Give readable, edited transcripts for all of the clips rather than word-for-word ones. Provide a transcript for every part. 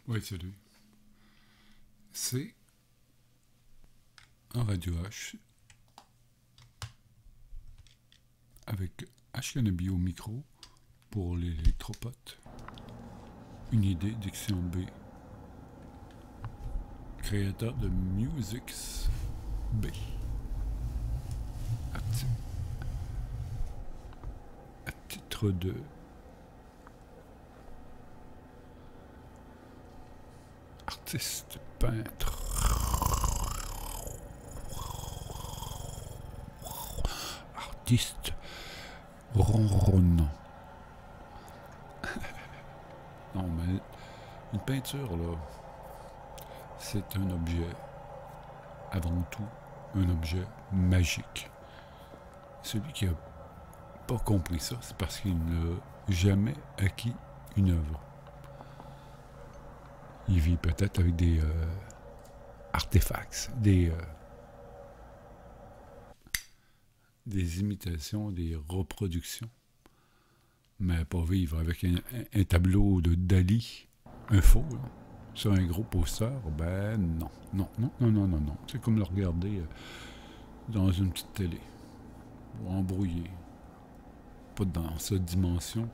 Oui, c'est lui. C'est un Radio H avec HNB au micro pour l'électropote. Une idée, Diction B. Créateur de Musics B. À titre de artiste peintre. Artiste ronronnant. Non, mais une peinture, là, c'est un objet, avant tout, un objet magique. Celui qui n'a pas compris ça, c'est parce qu'il n'a jamais acquis une œuvre. Il vit peut-être avec des artefacts, des imitations, des reproductions. Mais pas vivre avec un tableau de Dali, un faux, là, sur un gros poster, ben non. Non, non, non, non, non, non. C'est comme le regarder dans une petite télé, ou embrouillé. Pas dans cette dimension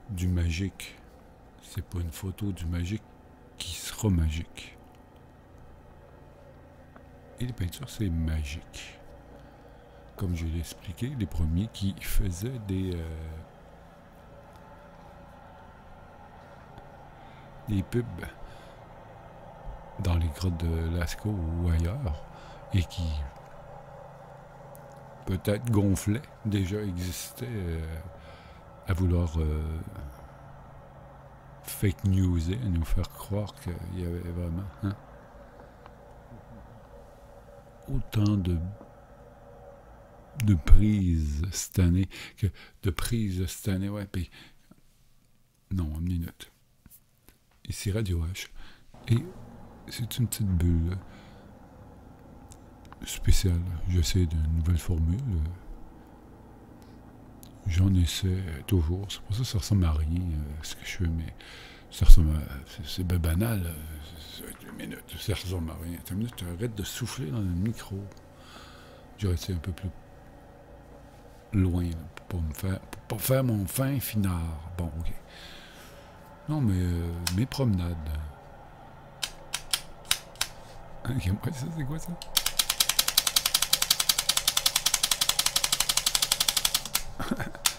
du magique. C'est pas une photo du magique qui sera magique. Et les peintures, c'est magique. Comme je l'ai expliqué, les premiers qui faisaient des pubs dans les grottes de Lascaux ou ailleurs et qui peut-être gonflaient, déjà existaient à vouloir fake newser, à nous faire croire qu'il y avait vraiment autant de prises cette année, ouais, puis non, une minute. Ici Radio H. Et c'est une petite bulle spéciale. J'essaie d'une nouvelle formule. J'en essaie toujours. C'est pour ça que ça ressemble à rien, ce que je fais, mais ça ressemble à... C'est bien banal. Une minute, ça ressemble à rien. Une minute, arrête de souffler dans le micro. J'aurais été un peu plus loin, là, pour pas faire mon fin finard. Bon, ok. Non, mais mes promenades. Ok, ça, c'est quoi ça?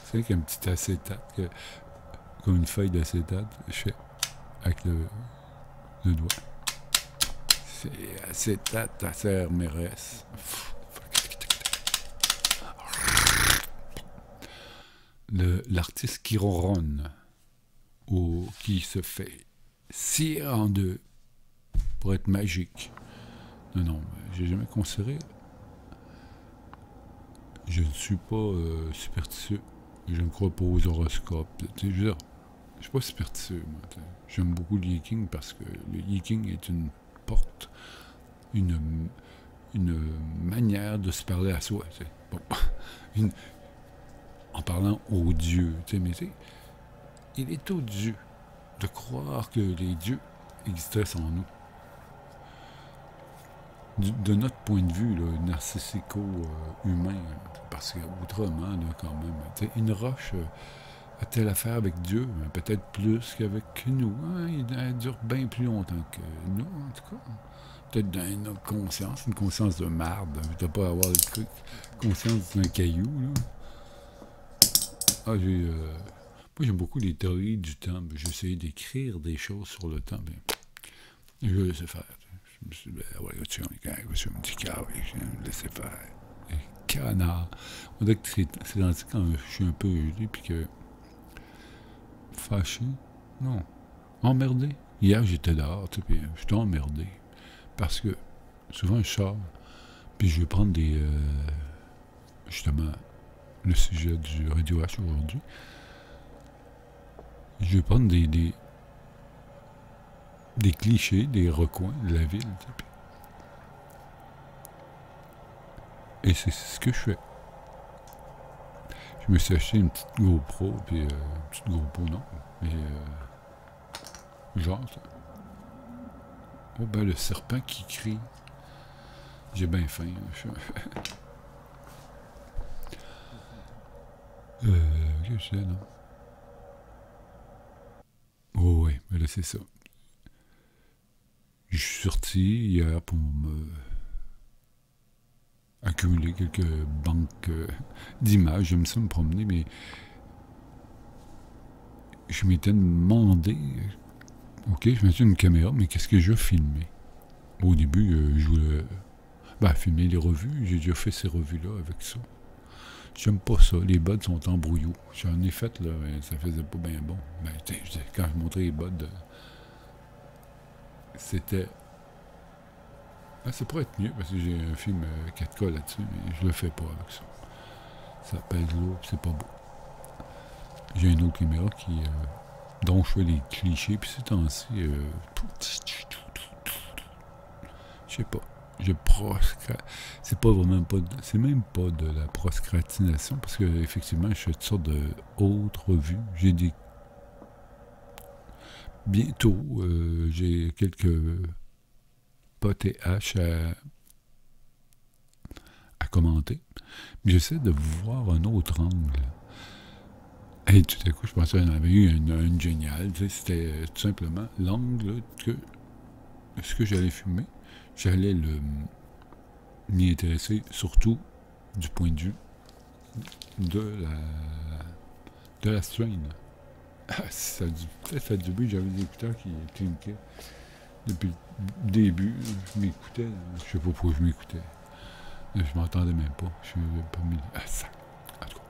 C'est vrai qu'il y a un petit acétate, comme une feuille d'acétate, je fais avec le doigt. C'est acétate, à serre méresse. L'artiste qui ronronne, ou qui se fait scier en deux pour être magique. Non, non, j'ai jamais considéré. Je ne suis pas superstitieux. Je ne crois pas aux horoscopes. Je veux dire, je suis pas superstitieux, moi. J'aime beaucoup le yiking parce que le yiking est une porte, une manière de se parler à soi. Bon, en parlant aux dieux. Mais il est odieux de croire que les dieux existeraient sans nous. De notre point de vue, là, narcissico-humain, parce qu'autrement, quand même, une roche a-t-elle affaire avec Dieu? Peut-être plus qu'avec nous. Hein? Elle dure bien plus longtemps que nous, en tout cas. Peut-être dans une conscience, une conscience de marde. Tu n'as pas à avoir la conscience d'un caillou. Là. Moi, j'aime beaucoup les théories du temps. J'essaie d'écrire des choses sur le temps. Je le laisse faire. Je me suis dit, ouais, tu es un petit carré, je vais me laisser faire. Canard. On dirait que c'est dans quand je suis un peu gelé, puis que. Fâché? Non. Emmerdé? Hier, j'étais dehors, tu sais, puis j'étais emmerdé. Parce que souvent, je sors, puis je vais prendre des. Justement, le sujet du Radio H aujourd'hui. Je vais prendre des clichés, des recoins de la ville. Tu sais, et c'est ce que je fais. Je me suis acheté une petite GoPro, puis une petite GoPro, non, mais genre, ça. Oh ben le serpent qui crie. J'ai bien faim. Qu'est-ce que je fais, non? Oh ouais, mais là c'est ça. Je suis sorti hier pour me accumuler quelques banques d'images. J'aime ça me promener, mais je m'étais demandé, ok, je mets une caméra, mais qu'est-ce que je filmais? Au début, je voulais filmer les revues. J'ai déjà fait ces revues-là avec ça. J'aime pas ça. Les buds sont en brouillot. J'en ai fait, là, mais ça faisait pas bien bon. Quand je montrais les buds, c'était... ça pourrait être mieux, parce que j'ai un film 4K là-dessus, mais je le fais pas avec ça. Ça pèse lourd, c'est pas beau. J'ai une autre caméra dont je fais les clichés, puis ces temps-ci, je sais pas. C'est pas vraiment pas. C'est même pas de la procrastination, parce que effectivement, je fais toutes sortes d'autres revues. J'ai des. Bientôt, j'ai quelques potes et haches à commenter. Mais j'essaie de voir un autre angle. Et tout à coup, je pensais qu'il y en avait eu une géniale. C'était tout simplement l'angle que ce que j'allais filmer. J'allais m'y intéresser surtout du point de vue de la strain. Ça fait du bruit, j'avais des écouteurs qui clinquaient depuis le début. Je m'écoutais, je sais pas pourquoi je m'écoutais. Je m'entendais même pas. Je suis pas mis. Ça. En tout cas.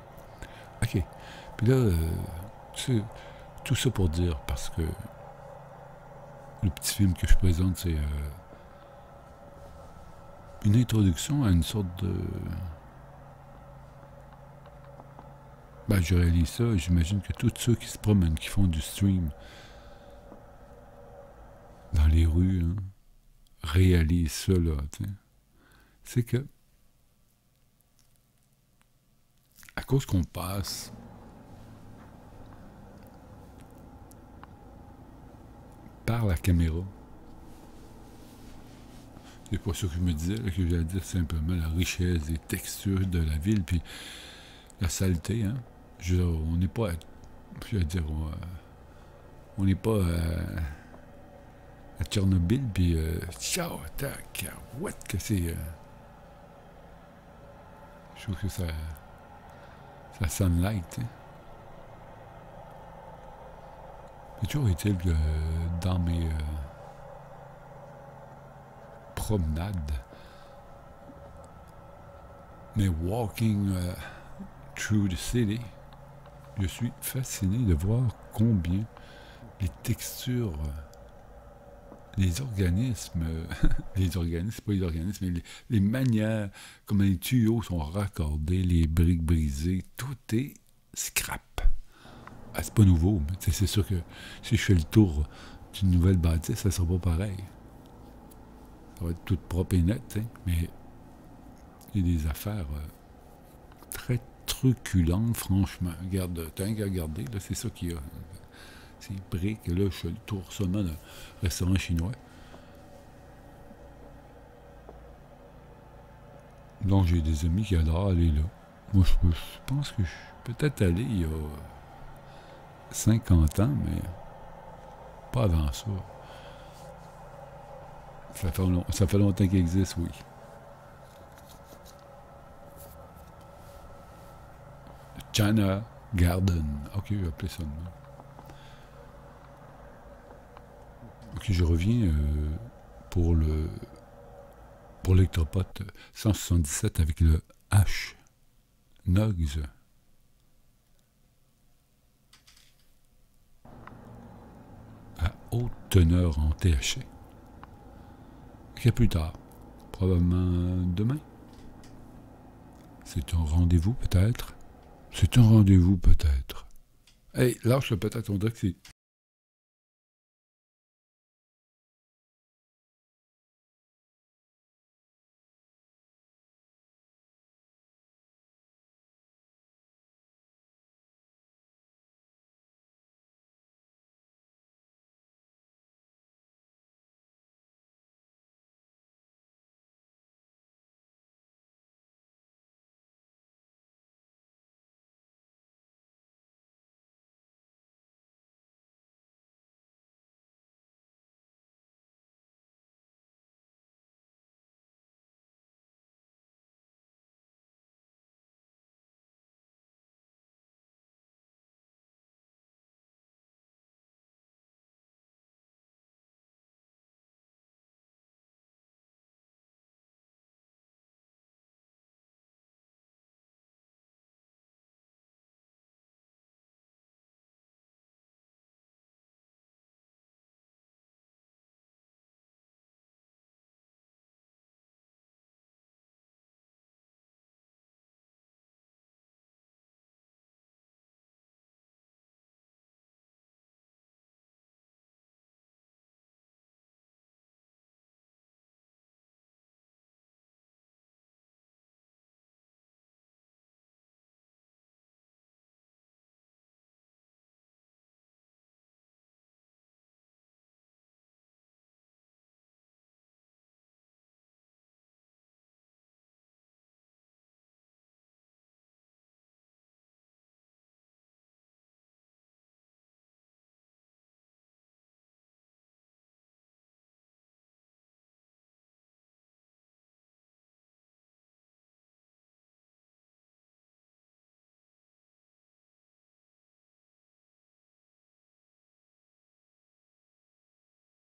Ok. Puis là, tout ça pour dire, parce que le petit film que je présente, c'est une introduction à une sorte de... je réalise ça, et j'imagine que tous ceux qui se promènent, qui font du stream dans les rues, hein, réalisent ça, là, t'sais. C'est que, à cause qu'on passe par la caméra, c'est pas ça que je me disais, là, que j'allais dire simplement la richesse des textures de la ville, puis la saleté, hein. On n'est pas, je veux dire, on n'est pas à Tchernobyl, puis ciao, tac, what que c'est. Je trouve que ça sunlight, hein. Mais toujours est-il que dans mes promenades, mes walking through the city, je suis fasciné de voir combien les textures, les organismes, mais les manières, comment les tuyaux sont raccordés, les briques brisées, tout est scrap. C'est pas nouveau, mais c'est sûr que si je fais le tour d'une nouvelle bâtisse, ça sera pas pareil. Ça va être tout propre et net, mais il y a des affaires très truculentes, franchement. Regarde, t'as qu'à regarder, là, c'est ça qu'il y a. Ces briques, là, je fais le tour seulement d'un restaurant chinois. Donc, j'ai des amis qui adorent aller là. Moi, je pense que je suis peut-être allé il y a 50 ans, mais pas avant ça. Ça fait longtemps qu'il existe, oui. China Garden. Ok, je vais appeler ça de même. Ok, je reviens pour l'Ectopote 177 avec le H. Nugs. À haute teneur en THC. Et plus tard, probablement demain. C'est un rendez-vous peut-être. C'est un rendez-vous peut-être. Hey, lâche le peut-être, on dirait que c'est